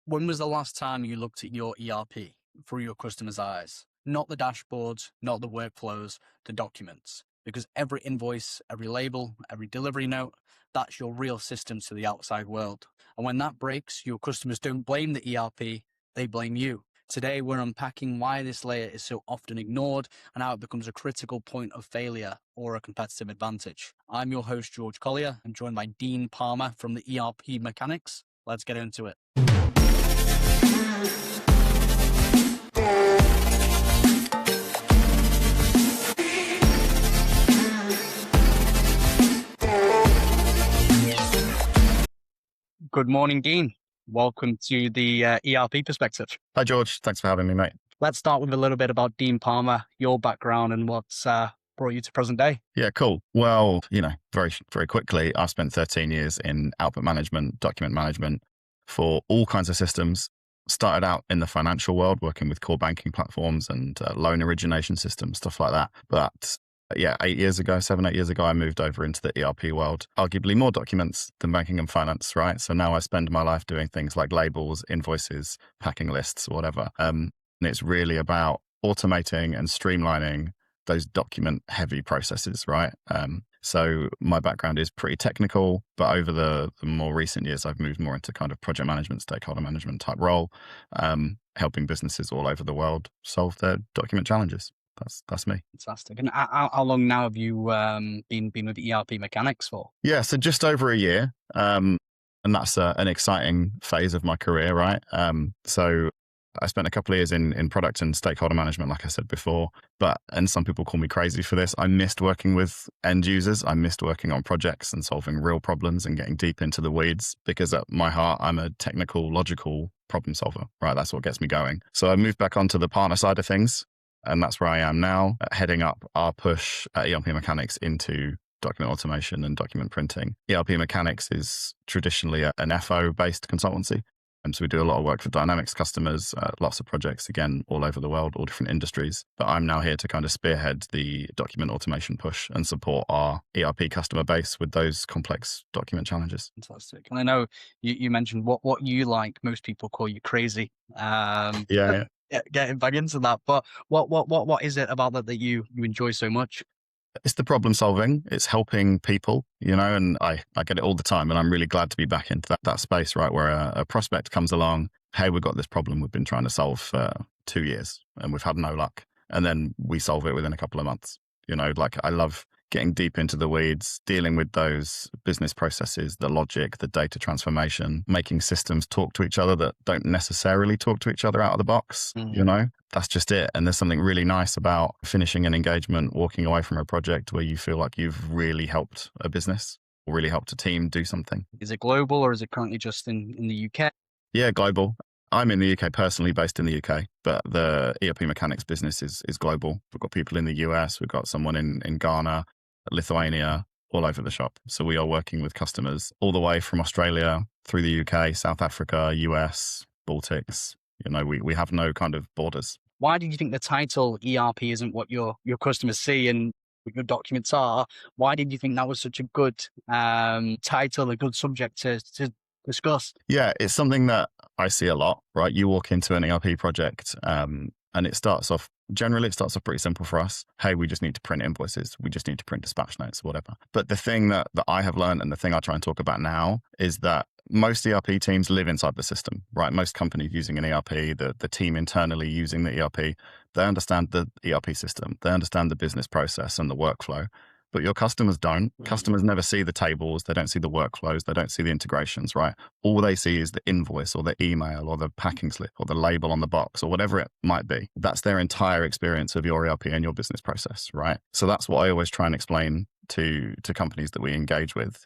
When was the last time you looked at your ERP through your customer's eyes? Not the dashboards, not the workflows, the documents. Because every invoice, every label, every delivery note, that's your real system to the outside world. And when that breaks, your customers don't blame the ERP, they blame you. Today, we're unpacking why this layer is so often ignored and how it becomes a critical point of failure or a competitive advantage. I'm your host, George Collier. I'm joined by Dene Palmer from the ERP Mechanics. Let's get into it. Good morning, Dean. Welcome to the ERP Perspective. Hi, George. Thanks for having me, mate. Let's start with a little bit about Dene Palmer, your background and what's brought you to present day. Yeah, cool. Well, very, very quickly, I spent 13 years in output management, document management for all kinds of systems. Started out in the financial world, working with core banking platforms and loan origination systems, stuff like that. But 7, 8 years ago, I moved over into the ERP world, arguably more documents than banking and finance, right? So now I spend my life doing things like labels, invoices, packing lists, whatever. And it's really about automating and streamlining those document heavy processes, right? So my background is pretty technical, but over the more recent years, I've moved more into kind of project management, stakeholder management type role, helping businesses all over the world solve their document challenges. That's me. Fantastic. And how long now have you been with ERP Mechanics for? Yeah, so just over a year. And that's an exciting phase of my career, right? So I spent a couple of years in product and stakeholder management, like I said before, and some people call me crazy for this. I missed working with end users. I missed working on projects and solving real problems and getting deep into the weeds because at my heart, I'm a technical, logical problem solver, right? That's what gets me going. So I moved back onto the partner side of things. And that's where I am now, heading up our push at ERP Mechanics into document automation and document printing. ERP Mechanics is traditionally an FO-based consultancy. And so we do a lot of work for Dynamics customers, lots of projects, again, all over the world, all different industries. But I'm now here to kind of spearhead the document automation push and support our ERP customer base with those complex document challenges. Fantastic. And I know you mentioned what you like. Most people call you crazy. Yeah. Getting back into that, but what is it about that you enjoy so much? It's the problem solving. It's helping people, and I get it all the time. And I'm really glad to be back into that space, right? Where a prospect comes along, hey, we've got this problem we've been trying to solve for 2 years and we've had no luck. And then we solve it within a couple of months. I love getting deep into the weeds, dealing with those business processes, the logic, the data transformation, making systems talk to each other that don't necessarily talk to each other out of the box. That's just it. And there's something really nice about finishing an engagement, walking away from a project where you feel like you've really helped a business or really helped a team do something. Is it global or is it currently just in the UK? Yeah, global. I'm in the UK, personally based in the UK, but the ERP Mechanics business is global. We've got people in the US, we've got someone in Ghana, Lithuania, all over the shop. So we are working with customers all the way from Australia through the UK, South Africa, US, Baltics. We have no kind of borders. Why do you think the title ERP isn't what your customers see and what your documents are? Why did you think that was such a good title, a good subject to discuss? Yeah, it's something that I see a lot, right? You walk into an ERP project and generally it starts off pretty simple for us. Hey, we just need to print invoices. We just need to print dispatch notes, whatever. But the thing that I have learned and the thing I try and talk about now is that most ERP teams live inside the system, right? Most companies using an ERP, the team internally using the ERP, they understand the ERP system. They understand the business process and the workflow. But your customers don't. Customers never see the tables. They don't see the workflows. They don't see the integrations, right? All they see is the invoice or the email or the packing slip or the label on the box or whatever it might be. That's their entire experience of your ERP and your business process, right? So that's what I always try and explain to companies that we engage with.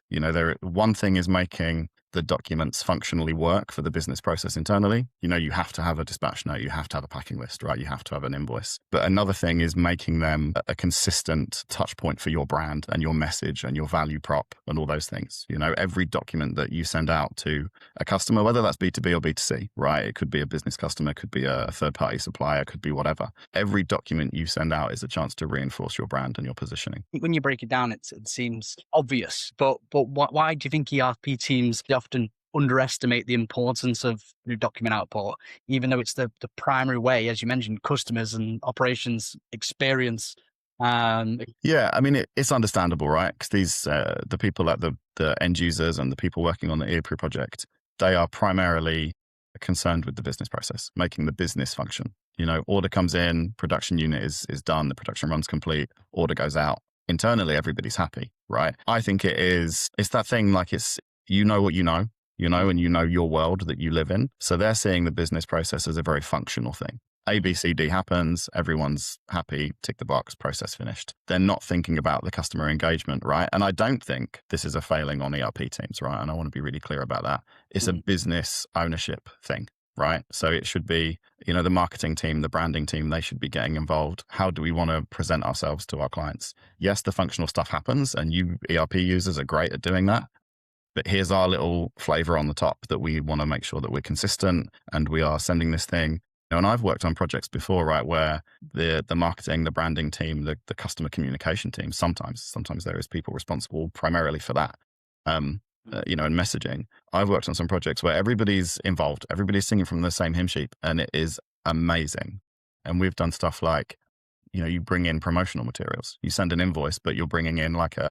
One thing is making the documents functionally work for the business process internally. You have to have a dispatch note, you have to have a packing list, right? You have to have an invoice. But another thing is making them a consistent touch point for your brand and your message and your value prop and all those things. Every document that you send out to a customer, whether that's B2B or B2C, right? It could be a business customer, it could be a third-party supplier, it could be whatever. Every document you send out is a chance to reinforce your brand and your positioning. When you break it down, it seems obvious, but why do you think ERP teams often underestimate the importance of the document output, even though it's the primary way, as you mentioned, customers and operations experience. Um, Yeah, I mean, it's understandable, right? Because the people like the end users and the people working on the ERP project, they are primarily concerned with the business process, making the business function. Order comes in, production unit is done, the production run's complete, order goes out. Internally, everybody's happy, right? I think it's that thing like you know what and you know your world that you live in. So they're seeing the business process as a very functional thing. A, B, C, D happens, everyone's happy, tick the box, process finished. They're not thinking about the customer engagement, right? And I don't think this is a failing on ERP teams, right? And I want to be really clear about that. It's a business ownership thing, right? So it should be, the marketing team, the branding team, they should be getting involved. How do we want to present ourselves to our clients? Yes, the functional stuff happens, and you ERP users are great at doing that. But here's our little flavor on the top that we want to make sure that we're consistent and we are sending this thing. And I've worked on projects before, right, where the marketing, the branding team, the customer communication team, sometimes there is people responsible primarily for that, and messaging. I've worked on some projects where everybody's involved, everybody's singing from the same hymn sheet, and it is amazing. And we've done stuff like, you bring in promotional materials, you send an invoice, but you're bringing in like a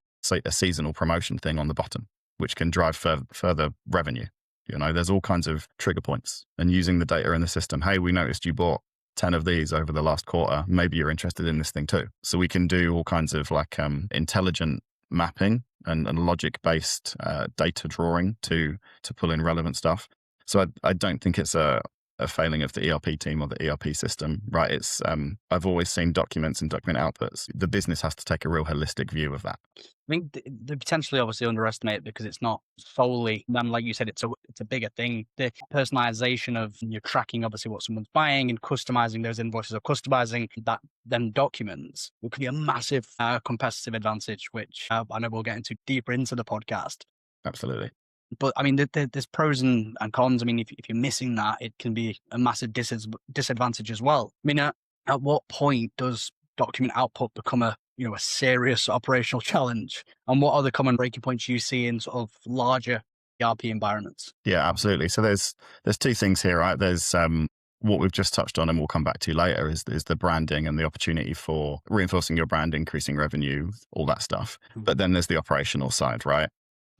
seasonal promotion thing on the bottom, which can drive further revenue. There's all kinds of trigger points, and using the data in the system. Hey, we noticed you bought 10 of these over the last quarter. Maybe you're interested in this thing too. So we can do all kinds of like intelligent mapping and logic-based data drawing to pull in relevant stuff. So I don't think it's a failing of the ERP team or the ERP system, right? It's I've always seen documents and document outputs. The business has to take a real holistic view of that. I think they potentially obviously underestimate it because it's not solely, then like you said, it's a bigger thing. The personalization of you're tracking obviously what someone's buying and customizing those invoices or customizing that them documents, it could be a massive competitive advantage, which I know we'll get into deeper into the podcast. Absolutely. But I mean, there's pros and cons. I mean, if you're missing that, it can be a massive disadvantage as well. I mean, at what point does document output become a serious operational challenge? And what are the common breaking points you see in sort of larger ERP environments? Yeah, absolutely. So there's two things here, right? There's what we've just touched on, and we'll come back to later, is the branding and the opportunity for reinforcing your brand, increasing revenue, all that stuff. But then there's the operational side, right?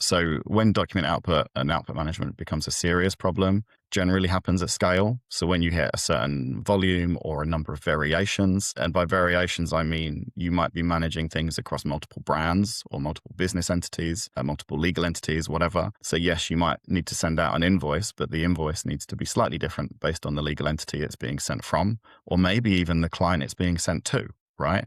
So when document output and output management becomes a serious problem, generally happens at scale. So when you hit a certain volume or a number of variations, and by variations, I mean, you might be managing things across multiple brands or multiple business entities, multiple legal entities, whatever. So yes, you might need to send out an invoice, but the invoice needs to be slightly different based on the legal entity it's being sent from, or maybe even the client it's being sent to, right?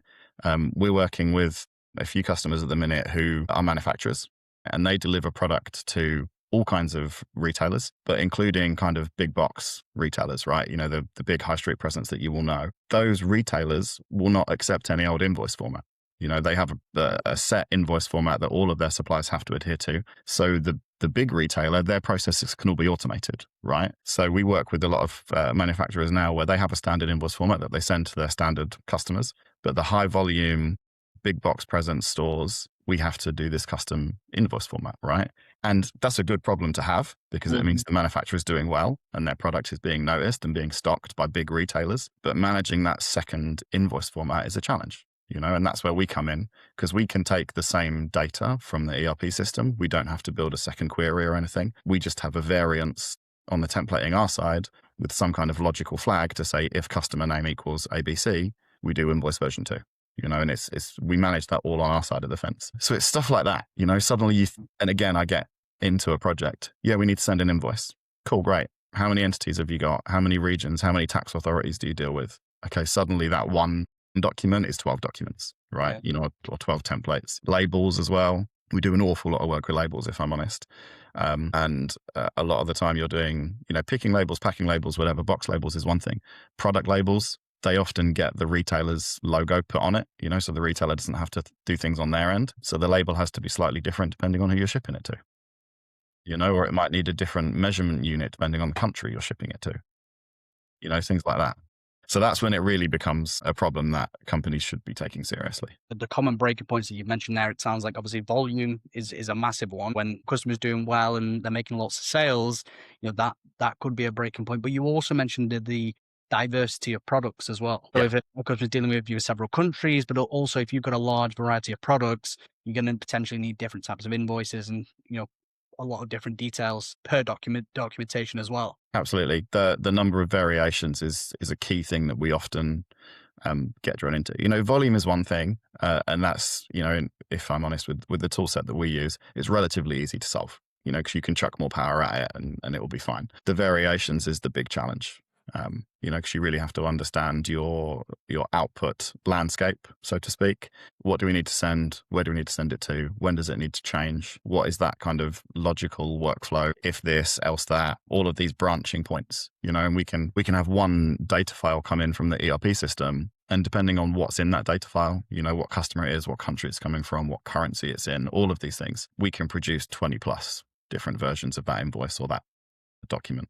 We're working with a few customers at the minute who are manufacturers, and they deliver product to all kinds of retailers, but including kind of big box retailers, right? The big high street presence that you will know. Those retailers will not accept any old invoice format. They have a set invoice format that all of their suppliers have to adhere to. So the big retailer, their processes can all be automated, right? So we work with a lot of manufacturers now where they have a standard invoice format that they send to their standard customers, but the high volume, big box presence stores, we have to do this custom invoice format, right? And that's a good problem to have because it means the manufacturer is doing well and their product is being noticed and being stocked by big retailers. But managing that second invoice format is a challenge, and that's where we come in, because we can take the same data from the ERP system. We don't have to build a second query or anything. We just have a variance on the templating our side with some kind of logical flag to say if customer name equals ABC, we do invoice version 2. And we manage that all on our side of the fence. So it's stuff like that, suddenly and again, I get into a project. Yeah, we need to send an invoice. Cool, great. How many entities have you got? How many regions? How many tax authorities do you deal with? Okay, suddenly that one document is 12 documents, right? Yeah. Or 12 templates. Labels as well. We do an awful lot of work with labels, if I'm honest. And a lot of the time you're doing, picking labels, packing labels, whatever. Box labels is one thing. Product labels, they often get the retailer's logo put on it, so the retailer doesn't have to do things on their end. So the label has to be slightly different depending on who you're shipping it to, or it might need a different measurement unit depending on the country you're shipping it to, things like that. So that's when it really becomes a problem that companies should be taking seriously. The common breaking points that you mentioned there, it sounds like obviously volume is a massive one. When customers doing well and they're making lots of sales, that could be a breaking point. But you also mentioned the diversity of products as well. So Yeah. if a customer's dealing with you several countries, but also if you've got a large variety of products, you're going to potentially need different types of invoices and a lot of different details per documentation as well. Absolutely. The number of variations is a key thing that we often get drawn into. Volume is one thing, and that's, if I'm honest with the tool set that we use, it's relatively easy to solve, because you can chuck more power at it and it will be fine. The variations is the big challenge, because you really have to understand your output landscape, so to speak. What do we need to send? Where do we need to send it to? When does it need to change? What is that kind of logical workflow? If this, else that, all of these branching points, and we can have one data file come in from the ERP system. And depending on what's in that data file, what customer it is, what country it's coming from, what currency it's in, all of these things, we can produce 20 plus different versions of that invoice or that document.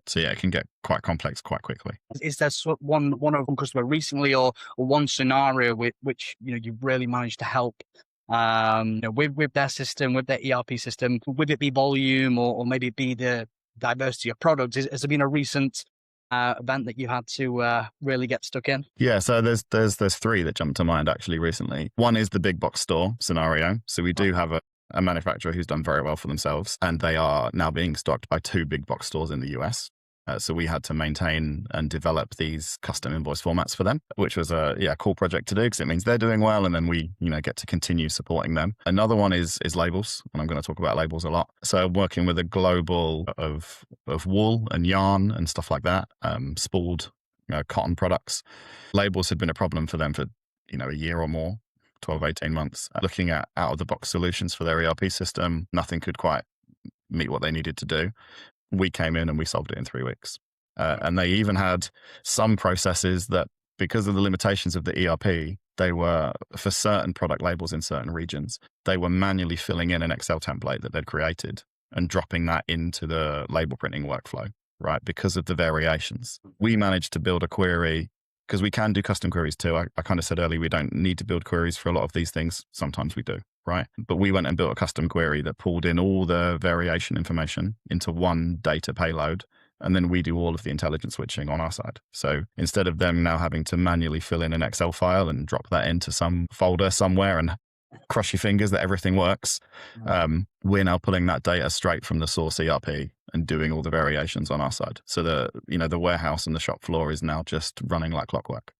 So yeah, it can get quite complex quite quickly. Is there one customer recently or one scenario which you've really managed to help with their system, with their ERP system, would it be volume or maybe it be the diversity of products? Has there been a recent event that you had to really get stuck in? Yeah, so there's three that jump to mind actually recently. One is the big box store scenario. So we do have a manufacturer who's done very well for themselves, and they are now being stocked by two big box stores in the US. So we had to maintain and develop these custom invoice formats for them, which was a cool project to do because it means they're doing well, and then we get to continue supporting them. Another one is labels, and I'm going to talk about labels a lot. So working with a global of wool and yarn and stuff like that, spooled cotton products. Labels had been a problem for them for a year or more. 12, 18 months, looking at out-of-the-box solutions for their ERP system. Nothing could quite meet what they needed to do. We came in and we solved it in 3 weeks. And they even had some processes that, because of the limitations of the ERP, they were, for certain product labels in certain regions, they were manually filling in an Excel template that they'd created and dropping that into the label printing workflow, right? Because of the variations. We managed to build a query, because we can do custom queries too. I kind of said earlier, we don't need to build queries for a lot of these things. Sometimes we do, right? But we went and built a custom query that pulled in all the variation information into one data payload. And then we do all of the intelligent switching on our side. So instead of them now having to manually fill in an Excel file and drop that into some folder somewhere and cross your fingers that everything works, we're now pulling that data straight from the source ERP and doing all the variations on our side. So the warehouse and the shop floor is now just running like clockwork.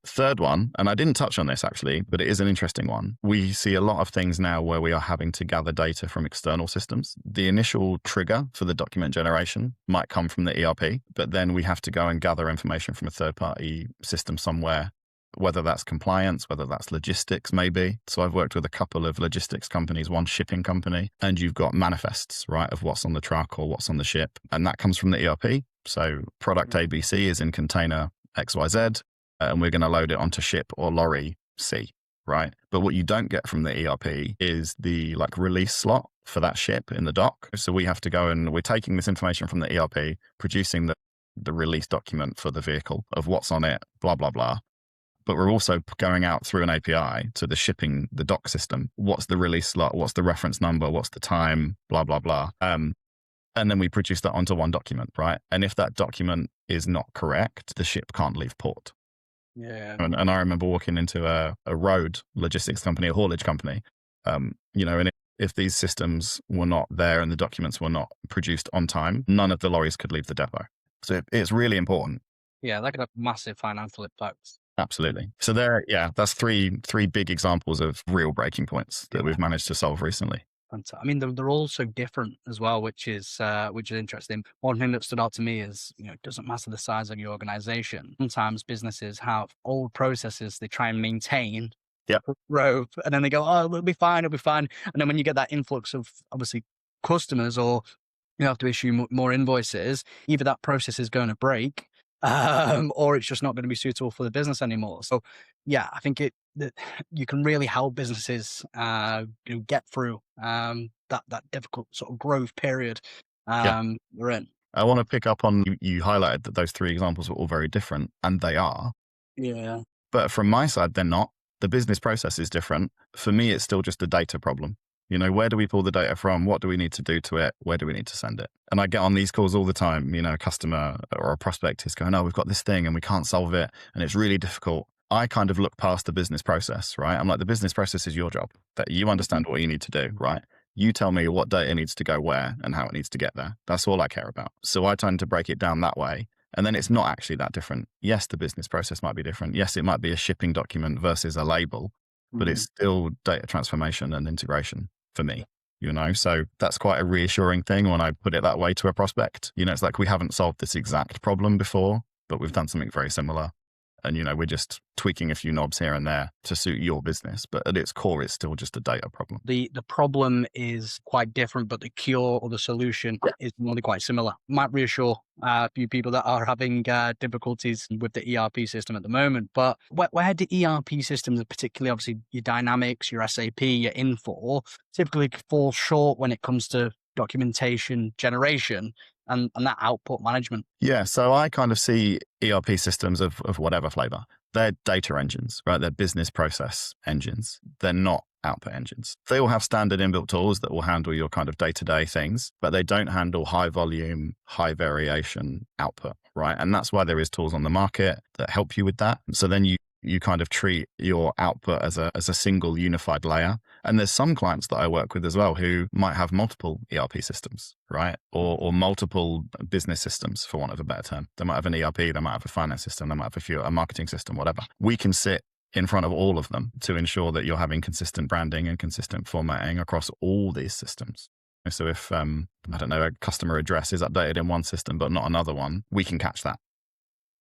Third one, and I didn't touch on this actually, but it is an interesting one. We see a lot of things now where we are having to gather data from external systems. The initial trigger for the document generation might come from the ERP, but then we have to go and gather information from a third-party system somewhere, whether that's compliance, whether that's logistics, maybe. So I've worked with a couple of logistics companies, one shipping company, and you've got manifests, right, of what's on the truck or what's on the ship. And that comes from the ERP. So product ABC is in container XYZ, and we're going to load it onto ship or lorry C, right? But what you don't get from the ERP is the release slot for that ship in the dock. So we have to go and we're taking this information from the ERP, producing the release document for the vehicle of what's on it, blah, blah, blah. But we're also going out through an API to the dock system. What's the release slot? What's the reference number? What's the time? Blah, blah, blah. And then we produce that onto one document, right? And if that document is not correct, the ship can't leave port. Yeah. And I remember walking into a road logistics company, a haulage company, and if these systems were not there and the documents were not produced on time, none of the lorries could leave the depot. So it's really important. Yeah, that could have massive financial impacts. Absolutely. So that's three big examples of real breaking points that we've managed to solve recently. I mean, they're all so different as well, which is interesting. One thing that stood out to me is, it doesn't matter the size of your organization. Sometimes businesses have old processes they try and maintain, growth, and then they go, oh, it'll be fine. And then when you get that influx of obviously customers, or you have to issue more invoices, either that process is going to break, or it's just not going to be suitable for the business anymore. So yeah, I think that you can really help businesses get through that difficult sort of growth period we're in. I want to pick up on you highlighted that those three examples were all very different, and they are. Yeah. But from my side, they're not. The business process is different. For me, it's still just a data problem. Where do we pull the data from? What do we need to do to it? Where do we need to send it? And I get on these calls all the time. A customer or a prospect is going, oh, we've got this thing and we can't solve it. And it's really difficult. I kind of look past the business process, right? I'm like, the business process is your job, that you understand what you need to do, right? You tell me what data needs to go where and how it needs to get there. That's all I care about. So I tend to break it down that way. And then it's not actually that different. Yes, the business process might be different. Yes, it might be a shipping document versus a label, but it's still data transformation and integration for me, So that's quite a reassuring thing when I put it that way to a prospect. It's like we haven't solved this exact problem before, but we've done something very similar. And, we're just tweaking a few knobs here and there to suit your business. But at its core, it's still just a data problem. The problem is quite different, but the cure or the solution is normally quite similar. Might reassure a few people that are having difficulties with the ERP system at the moment. But where do ERP systems, particularly obviously your Dynamics, your SAP, your Infor, typically fall short when it comes to documentation generation and that output management? Yeah, so I kind of see ERP systems of whatever flavor. They're data engines, right? They're business process engines. They're not output engines. They all have standard inbuilt tools that will handle your kind of day-to-day things, but they don't handle high volume, high variation output, right? And that's why there is tools on the market that help you with that. So then you kind of treat your output as a single unified layer. And there's some clients that I work with as well who might have multiple ERP systems, right? Or multiple business systems, for want of a better term. They might have an ERP, they might have a finance system, they might have a marketing system, whatever. We can sit in front of all of them to ensure that you're having consistent branding and consistent formatting across all these systems. So if, I don't know, a customer address is updated in one system but not another one, we can catch that.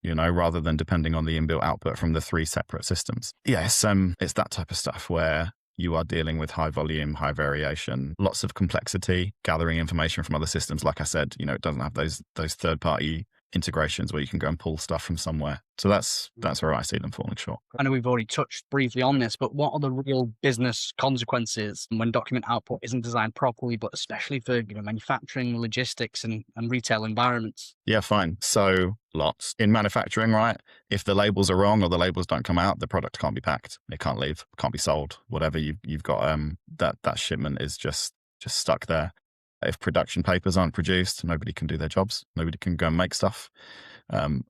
Rather than depending on the inbuilt output from the three separate systems. Yes, it's that type of stuff where you are dealing with high volume, high variation, lots of complexity, gathering information from other systems. Like I said, it doesn't have those third-party integrations where you can go and pull stuff from somewhere. So that's where I see them falling short. I know we've already touched briefly on this, but what are the real business consequences when document output isn't designed properly, but especially for manufacturing, logistics, and retail environments? Yeah, fine. So lots. In manufacturing, right? If the labels are wrong or the labels don't come out, the product can't be packed. It can't leave, can't be sold. Whatever you've got, that shipment is just stuck there. If production papers aren't produced, nobody can do their jobs. Nobody can go and make stuff.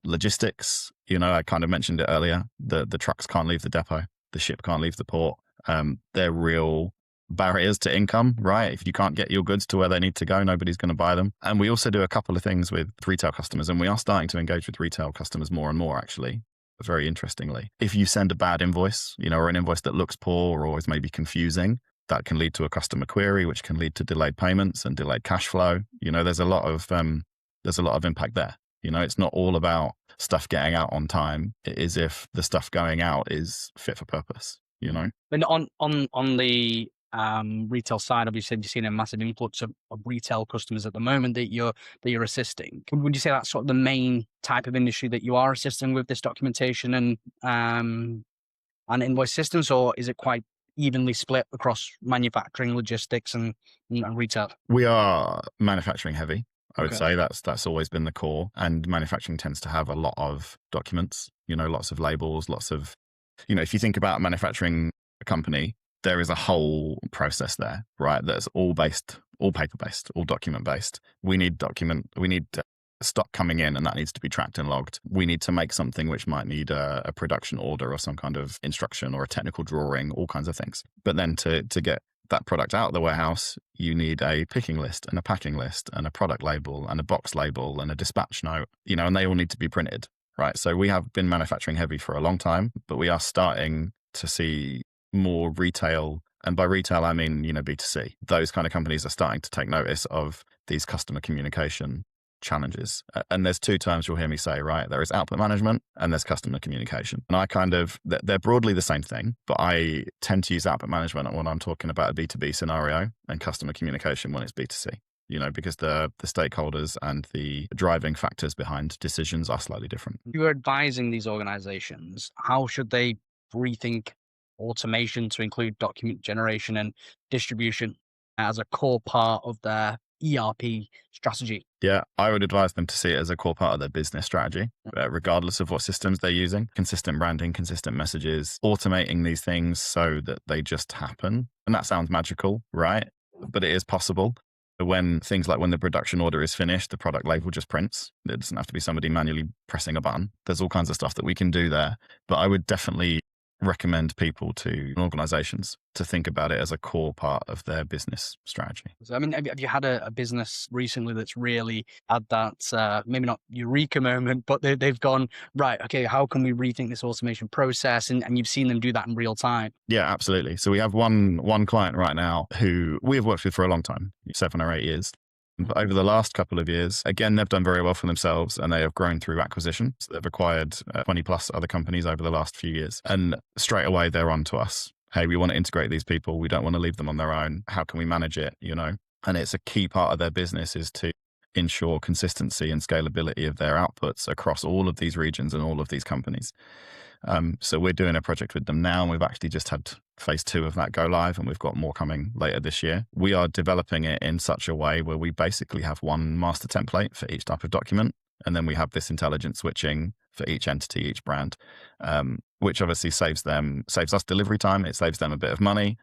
Logistics, I kind of mentioned it earlier. The trucks can't leave the depot. The ship can't leave the port. They're real barriers to income, right? If you can't get your goods to where they need to go, nobody's going to buy them. And we also do a couple of things with retail customers, and we are starting to engage with retail customers more and more, actually. Very interestingly, if you send a bad invoice, or an invoice that looks poor or is maybe confusing, that can lead to a customer query, which can lead to delayed payments and delayed cash flow. There's a lot of impact there. It's not all about stuff getting out on time. It is if the stuff going out is fit for purpose. And on the retail side, obviously, you've seen a massive influx of retail customers at the moment that you're assisting. Would you say that's sort of the main type of industry that you are assisting with this documentation and invoice systems, or is it quite evenly split across manufacturing, logistics, and retail? We are manufacturing heavy. I would Okay. say that's always been the core, and manufacturing tends to have a lot of documents, lots of labels, lots of, if you think about a manufacturing company, there is a whole process there, right? That's all paper-based, all document-based. We need stock coming in, and that needs to be tracked and logged. We need to make something which might need a production order or some kind of instruction or a technical drawing, all kinds of things. But then to get that product out of the warehouse, you need a picking list and a packing list and a product label and a box label and a dispatch note, and they all need to be printed, right? So we have been manufacturing heavy for a long time, but we are starting to see more retail. And by retail, I mean, B2C. Those kind of companies are starting to take notice of these customer communication challenges. And there's two terms you'll hear me say, right? There is output management and there's customer communication. And they're broadly the same thing, but I tend to use output management when I'm talking about a B2B scenario and customer communication when it's B2C, because the stakeholders and the driving factors behind decisions are slightly different. You're advising these organizations, how should they rethink automation to include document generation and distribution as a core part of their ERP strategy? Yeah, I would advise them to see it as a core part of their business strategy, regardless of what systems they're using. Consistent branding, consistent messages, automating these things so that they just happen. And that sounds magical, right? But it is possible. When things like when the production order is finished, the product label just prints. It doesn't have to be somebody manually pressing a button. There's all kinds of stuff that we can do there. But I would definitely recommend people to organizations to think about it as a core part of their business strategy. So, I mean, have you had a business recently that's really had that, maybe not eureka moment, but they've gone, right, okay, how can we rethink this automation process? And you've seen them do that in real time. Yeah, absolutely. So we have one client right now who we have worked with for a long time, 7 or 8 years. But over the last couple of years, again, they've done very well for themselves and they have grown through acquisition. So they've acquired 20 plus other companies over the last few years. And straight away, they're on to us. Hey, we want to integrate these people. We don't want to leave them on their own. How can we manage it? And it's a key part of their business is to ensure consistency and scalability of their outputs across all of these regions and all of these companies. So we're doing a project with them now, and we've actually just had phase 2 of that go live, and we've got more coming later this year. We are developing it in such a way where we basically have one master template for each type of document, and then we have this intelligent switching for each entity, each brand, which obviously saves us delivery time. It saves them a bit of money,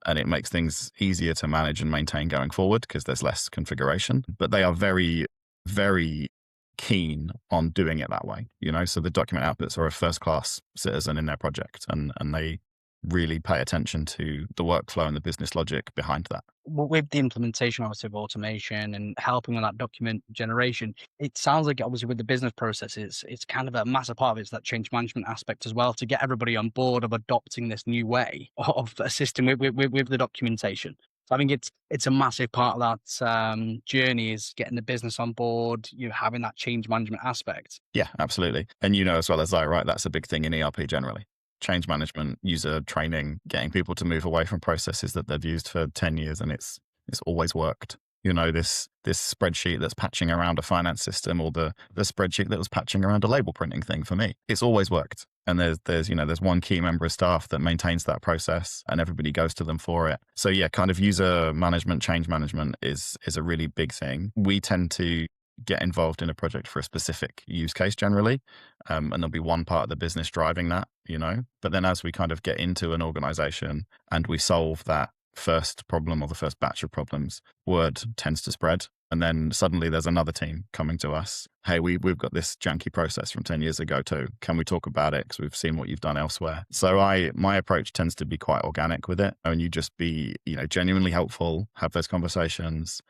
and it makes things easier to manage and maintain going forward because there's less configuration. But they are very, very keen on doing it that way, so the document outputs are a first-class citizen in their project, and they really pay attention to the workflow and the business logic behind that. With the implementation, obviously, of automation and helping with that document generation, it sounds like obviously with the business processes, it's kind of a massive part of it's that change management aspect as well, to get everybody on board of adopting this new way of assisting with the documentation. So I think it's a massive part of that journey is getting the business on board, having that change management aspect. Yeah, absolutely. And as well as I, right, that's a big thing in ERP generally. Change management, user training, getting people to move away from processes that they've used for 10 years and it's always worked. This spreadsheet that's patching around a finance system, or the spreadsheet that was patching around a label printing thing for me, it's always worked. And there's one key member of staff that maintains that process and everybody goes to them for it. So yeah, kind of user management, change management is a really big thing. We tend to get involved in a project for a specific use case generally. And there'll be one part of the business driving that, but then as we kind of get into an organization and we solve that first problem or the first batch of problems, word tends to spread. And then suddenly there's another team coming to us. Hey, we've got this janky process from 10 years ago too. Can we talk about it? Because we've seen what you've done elsewhere. So my approach tends to be quite organic with it. And you just be, genuinely helpful, have those conversations.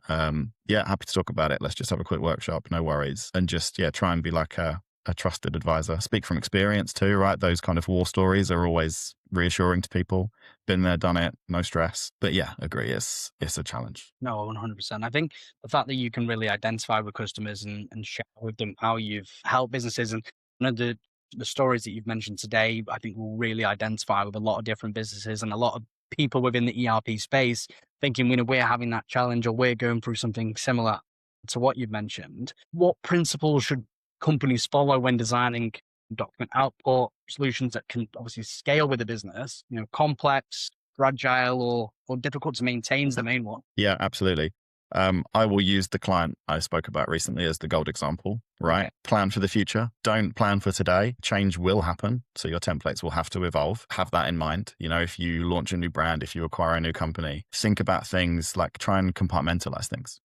Yeah, happy to talk about it. Let's just have a quick workshop. No worries. And just, try and be like a trusted advisor. Speak from experience too, right? Those kind of war stories are always reassuring to people. Been there, done it, no stress. But yeah, agree. It's a challenge. No, 100%. I think the fact that you can really identify with customers and share with them how you've helped businesses, and the stories that you've mentioned today, I think will really identify with a lot of different businesses and a lot of people within the ERP space thinking, we're having that challenge or we're going through something similar to what you've mentioned. What principles should companies follow when designing document output solutions that can obviously scale with the business? Complex, fragile, or difficult to maintain is the main one. Yeah, absolutely. I will use the client I spoke about recently as the gold example, right? Okay. Plan for the future. Don't plan for today. Change will happen. So your templates will have to evolve. Have that in mind. If you launch a new brand, if you acquire a new company, think about things like try and compartmentalize things,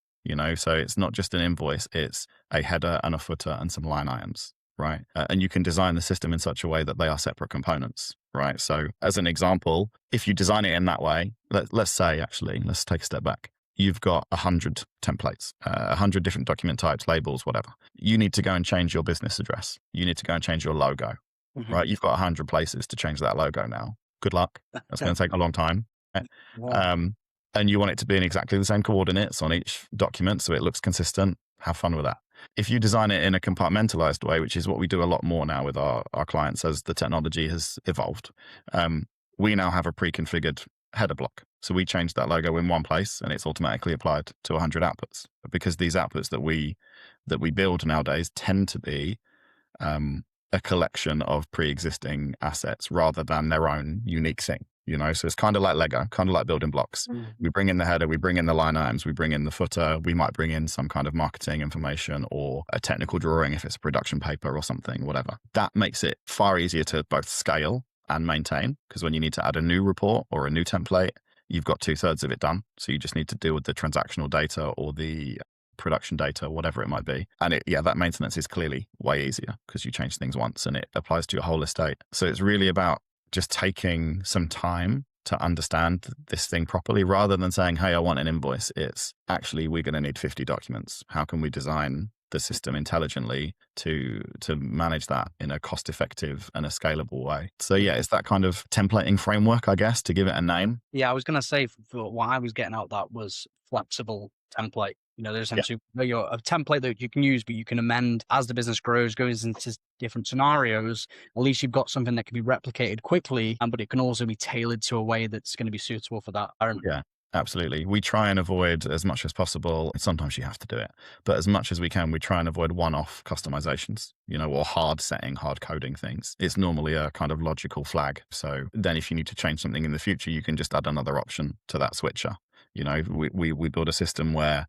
so it's not just an invoice, it's a header and a footer and some line items, right? And you can design the system in such a way that they are separate components, right? So as an example, if you design it in that way, let's say, actually, let's take a step back. You've got 100 templates, 100 different document types, labels, whatever. You need to go and change your business address. You need to go and change your logo, right? You've got 100 places to change that logo now. Good luck. That's going to take a long time. Wow. And you want it to be in exactly the same coordinates on each document so it looks consistent. Have fun with that. If you design it in a compartmentalized way, which is what we do a lot more now with our clients as the technology has evolved, we now have a pre-configured header block. So we change that logo in one place and it's automatically applied to 100 outputs, because these outputs that we build nowadays tend to be a collection of pre-existing assets rather than their own unique thing. So it's kind of like Lego, kind of like building blocks. We bring in the header, we bring in the line items, we bring in the footer, we might bring in some kind of marketing information or a technical drawing if it's a production paper or something, whatever. That makes it far easier to both scale and maintain, because when you need to add a new report or a new template, you've got 2/3 of it done. So you just need to deal with the transactional data or the production data, whatever it might be. And that maintenance is clearly way easier because you change things once and it applies to your whole estate. So it's really about just taking some time to understand this thing properly rather than saying, hey, I want an invoice. It's actually, we're going to need 50 documents. How can we design the system intelligently to manage that in a cost-effective and a scalable way? So it's that kind of templating framework, I guess, to give it a name. Yeah, I was going to say, for what I was getting out, that was flexible template. There's essentially a template that you can use, but you can amend as the business grows, goes into different scenarios. At least you've got something that can be replicated quickly, but it can also be tailored to a way that's going to be suitable for that environment. Yeah, absolutely. We try and avoid as much as possible. Sometimes you have to do it, but as much as we can, we try and avoid one-off customizations, or hard coding things. It's normally a kind of logical flag. So then if you need to change something in the future, you can just add another option to that switcher. We build a system where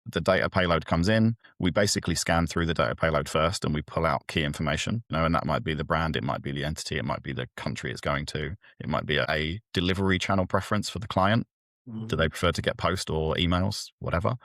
the data payload comes in, we basically scan through the data payload first and we pull out key information, and that might be the brand, it might be the entity, it might be the country it's going to, it might be a delivery channel preference for the client. Do they prefer to get post or emails, whatever?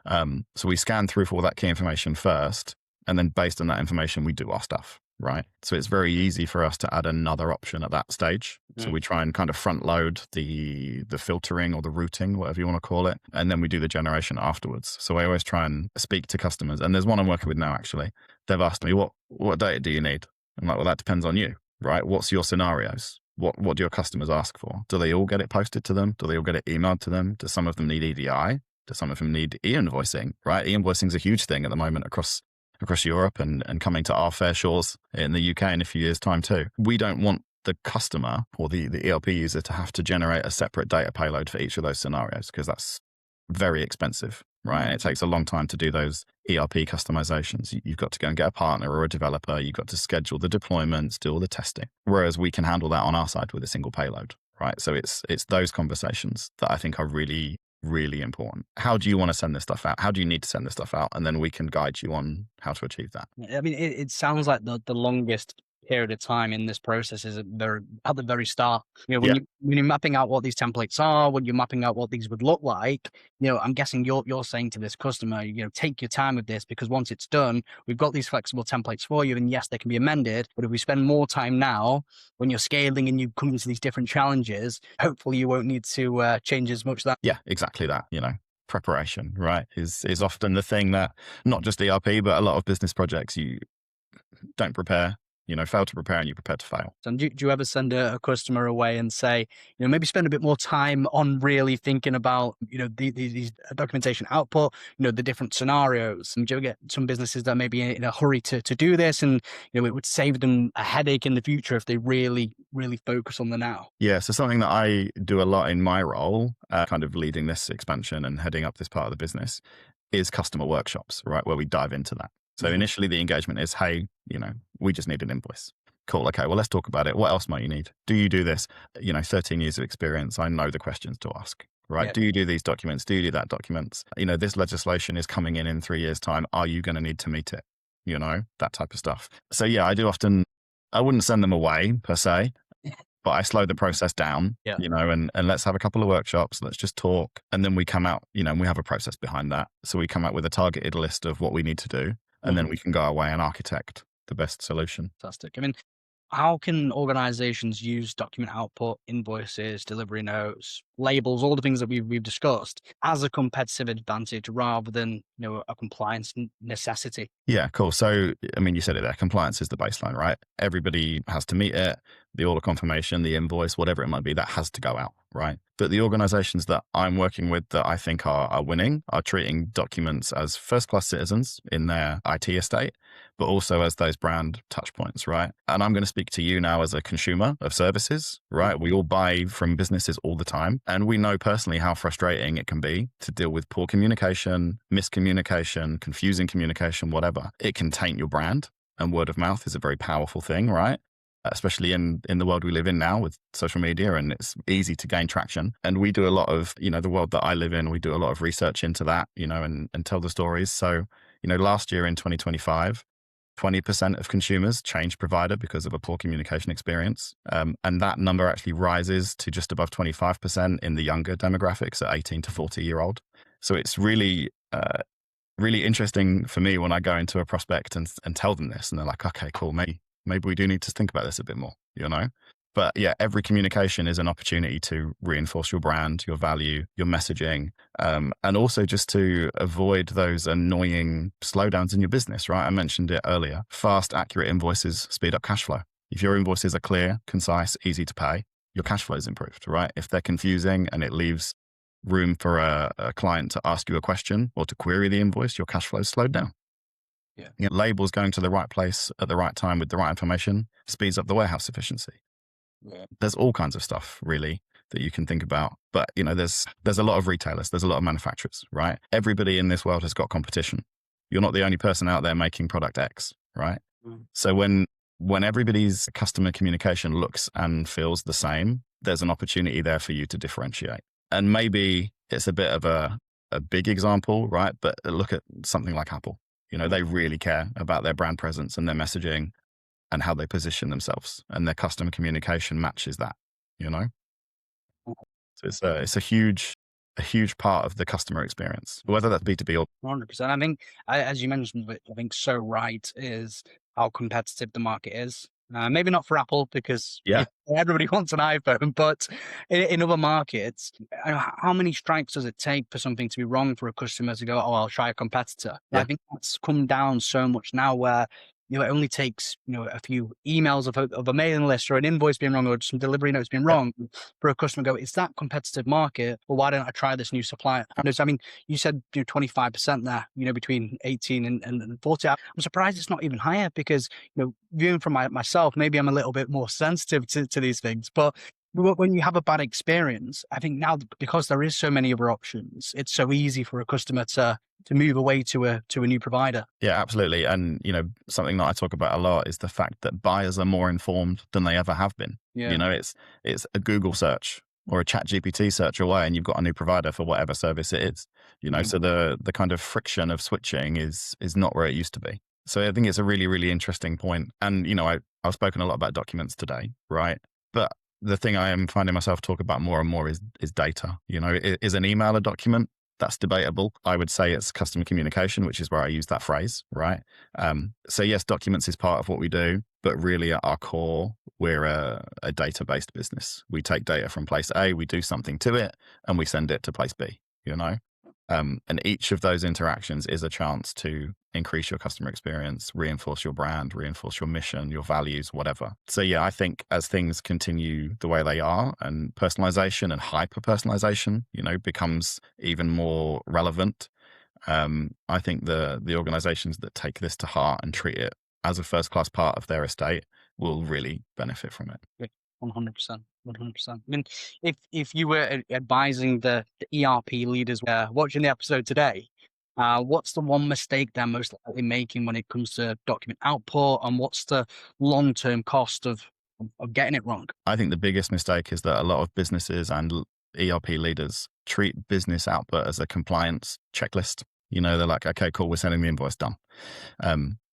So we scan through for all that key information first, and then based on that information, we do our stuff, right? So it's very easy for us to add another option at that stage. So we try and kind of front load the filtering or the routing, whatever you want to call it, and then we do the generation afterwards. So I always try and speak to customers, and there's one I'm working with now, actually. They've asked me, what data do you need? I'm like, well, that depends on you, right? What's your scenarios? What do your customers ask for? Do they all get it posted to them? Do they all get it emailed to them? Do some of them need EDI? Do some of them need e-invoicing, right? E-invoicing is a huge thing at the moment across Europe and coming to our fair shores in the UK in a few years' time too. We don't want the customer or the ERP user to have to generate a separate data payload for each of those scenarios, because that's very expensive, right? And it takes a long time to do those ERP customizations. You've got to go and get a partner or a developer. You've got to schedule the deployments, do all the testing. Whereas we can handle that on our side with a single payload, right? So it's those conversations that I think are really, really important. How do you want to send this stuff out? How do you need to send this stuff out? And then we can guide you on how to achieve that. I mean, it sounds like the longest period of time in this process is at the very start. When you're mapping out what these templates are, when you're mapping out what these would look like, I'm guessing you're saying to this customer, take your time with this, because once it's done, we've got these flexible templates for you, and yes, they can be amended. But if we spend more time now, when you're scaling and you come into these different challenges, hopefully you won't need to change as much. Yeah, exactly that. Preparation, right, is often the thing that not just ERP, but a lot of business projects, you don't prepare. Fail to prepare and you prepare to fail. And do you ever send a customer away and say, maybe spend a bit more time on really thinking about, these documentation output, the different scenarios? And do you ever get some businesses that may be in a hurry to do this, and, it would save them a headache in the future if they really, really focus on the now? Yeah. So something that I do a lot in my role, kind of leading this expansion and heading up this part of the business, is customer workshops, right? Where we dive into that. So initially the engagement is, hey, we just need an invoice. Cool. Okay. Well, let's talk about it. What else might you need? Do you do this? 13 years of experience. I know the questions to ask, right? Yeah. Do you do these documents? Do you do that documents? This legislation is coming in 3 years' time. Are you going to need to meet it? That type of stuff. So I do often, I wouldn't send them away per se, but I slow the process down, and let's have a couple of workshops. Let's just talk. And then we come out, and we have a process behind that. So we come out with a targeted list of what we need to do. And then we can go away and architect the best solution. Fantastic. I mean, how can organizations use document output, invoices, delivery notes, labels, all the things that we've discussed as a competitive advantage rather than, a compliance necessity? Yeah, cool. So, I mean, you said it there. Compliance is the baseline, right? Everybody has to meet it. The order confirmation, the invoice, whatever it might be, that has to go out, right? But the organizations that I'm working with that I think are winning are treating documents as first-class citizens in their IT estate, but also as those brand touch points, right? And I'm going to speak to you now as a consumer of services, right? We all buy from businesses all the time. And we know personally how frustrating it can be to deal with poor communication, miscommunication, confusing communication, whatever. It can taint your brand, and word of mouth is a very powerful thing, right? especially in the world we live in now with social media, and it's easy to gain traction. And we do a lot of, the world that I live in, we do a lot of research into that, and tell the stories. So, last year in 2025, 20% of consumers changed provider because of a poor communication experience. And that number actually rises to just above 25% in the younger demographics at 18 to 40-year-old. So it's really, really interesting for me when I go into a prospect and tell them this, and they're like, okay, cool, maybe we do need to think about this a bit more, But yeah, every communication is an opportunity to reinforce your brand, your value, your messaging, and also just to avoid those annoying slowdowns in your business, right? I mentioned it earlier. Fast, accurate invoices speed up cash flow. If your invoices are clear, concise, easy to pay, your cash flow is improved, right? If they're confusing and it leaves room for a client to ask you a question or to query the invoice, your cash flow is slowed down. Yeah. Labels going to the right place at the right time with the right information speeds up the warehouse efficiency. Yeah. There's all kinds of stuff really that you can think about. But there's a lot of retailers, there's a lot of manufacturers, right? Everybody in this world has got competition. You're not the only person out there making product X, right? So when everybody's customer communication looks and feels the same, there's an opportunity there for you to differentiate. And maybe it's a bit of a big example, right? But look at something like Apple. They really care about their brand presence and their messaging and how they position themselves, and their customer communication matches that, So it's a huge part of the customer experience, whether that's B2B or 100%. I think, as you mentioned, I think so right is how competitive the market is. Maybe not for Apple because yeah, everybody wants an iPhone, but in other markets, how many strikes does it take for something to be wrong for a customer to go, oh, I'll try a competitor? Yeah. I think that's come down so much now where it only takes a few emails of a mailing list or an invoice being wrong or some delivery notes being wrong for a customer to go, it's that competitive market. Well, why don't I try this new supplier? I mean, you said 25% there, between 18 and 40. I'm surprised it's not even higher because, viewing from myself, maybe I'm a little bit more sensitive to these things. But when you have a bad experience, I think now because there is so many other options, it's so easy for a customer to move away to a new provider. Yeah, absolutely. And, something that I talk about a lot is the fact that buyers are more informed than they ever have been. Yeah. It's a Google search or a ChatGPT search away and you've got a new provider for whatever service it is. So the kind of friction of switching is not where it used to be. So I think it's a really, really interesting point. And, I've spoken a lot about documents today, right? But the thing I am finding myself talk about more and more is data. Is an email a document? That's debatable. I would say it's customer communication, which is where I use that phrase, right? So yes, documents is part of what we do, but really at our core, we're a data-based business. We take data from place A, we do something to it, and we send it to place B, and each of those interactions is a chance to increase your customer experience, reinforce your brand, reinforce your mission, your values, whatever. So yeah, I think as things continue the way they are and personalization and hyper personalization, becomes even more relevant, I think the organizations that take this to heart and treat it as a first-class part of their estate will really benefit from it. 100%. 100%. I mean, if you were advising the ERP leaders watching the episode today, what's the one mistake they're most likely making when it comes to document output, and what's the long-term cost of getting it wrong? I think the biggest mistake is that a lot of businesses and ERP leaders treat business output as a compliance checklist. They're like, okay, cool, we're sending the invoice, done.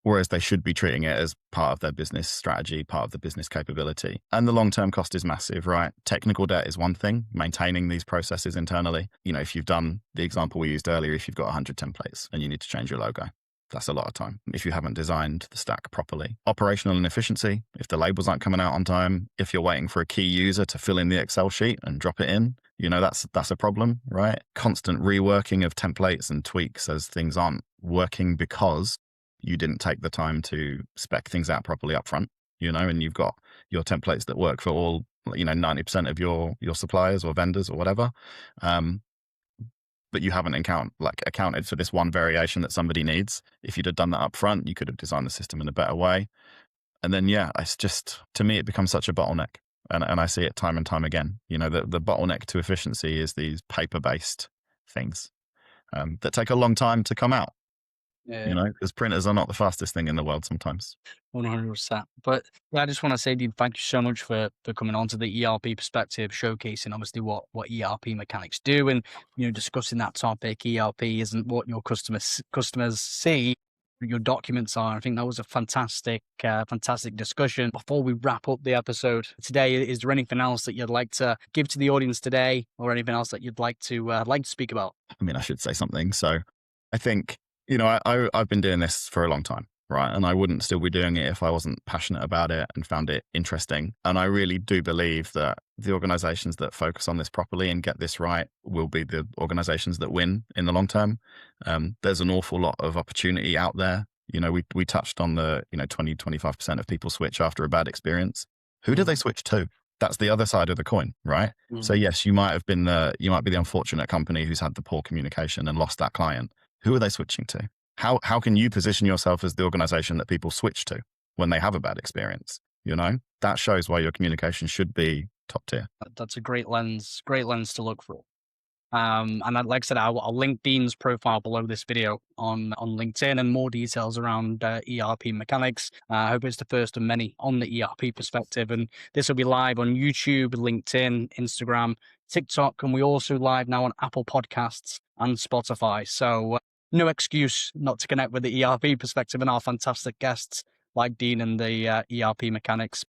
Whereas they should be treating it as part of their business strategy, part of the business capability. And the long-term cost is massive, right? Technical debt is one thing, maintaining these processes internally. If you've done the example we used earlier, if you've got 100 templates and you need to change your logo, that's a lot of time if you haven't designed the stack properly. Operational inefficiency, if the labels aren't coming out on time, if you're waiting for a key user to fill in the Excel sheet and drop it in, that's a problem, right? Constant reworking of templates and tweaks as things aren't working because you didn't take the time to spec things out properly up front, and you've got your templates that work for all, 90% of your suppliers or vendors or whatever. But you haven't accounted for this one variation that somebody needs. If you'd have done that up front, you could have designed the system in a better way. And then, it's just, to me, it becomes such a bottleneck. And I see it time and time again. The bottleneck to efficiency is these paper-based things that take a long time to come out. Yeah. because printers are not the fastest thing in the world sometimes. 100%. But yeah, I just want to say, Dean, thank you so much for coming on to the ERP perspective, showcasing obviously what ERP mechanics do, and discussing that topic. ERP isn't what your customers see. Your documents are. I think that was a fantastic discussion. Before we wrap up the episode today, is there anything else that you'd like to give to the audience today, or anything else that you'd like to speak about? I mean, I should say something. So I think, I've been doing this for a long time, right? And I wouldn't still be doing it if I wasn't passionate about it and found it interesting. And I really do believe that the organizations that focus on this properly and get this right will be the organizations that win in the long term. There's an awful lot of opportunity out there. We touched on the, 20, 25% of people switch after a bad experience. Who do they switch to? That's the other side of the coin, right? So yes, you might be the unfortunate company who's had the poor communication and lost that client. Who are they switching to? How can you position yourself as the organization that people switch to when they have a bad experience? That shows why your communication should be top tier. That's a great lens to look for. And like I said, I'll link Dean's profile below this video on LinkedIn, and more details around ERP mechanics. I hope it's the first of many on the ERP perspective. And this will be live on YouTube, LinkedIn, Instagram, TikTok, and we also live now on Apple Podcasts and Spotify. So no excuse not to connect with the ERP perspective and our fantastic guests like Dean and the ERP mechanics.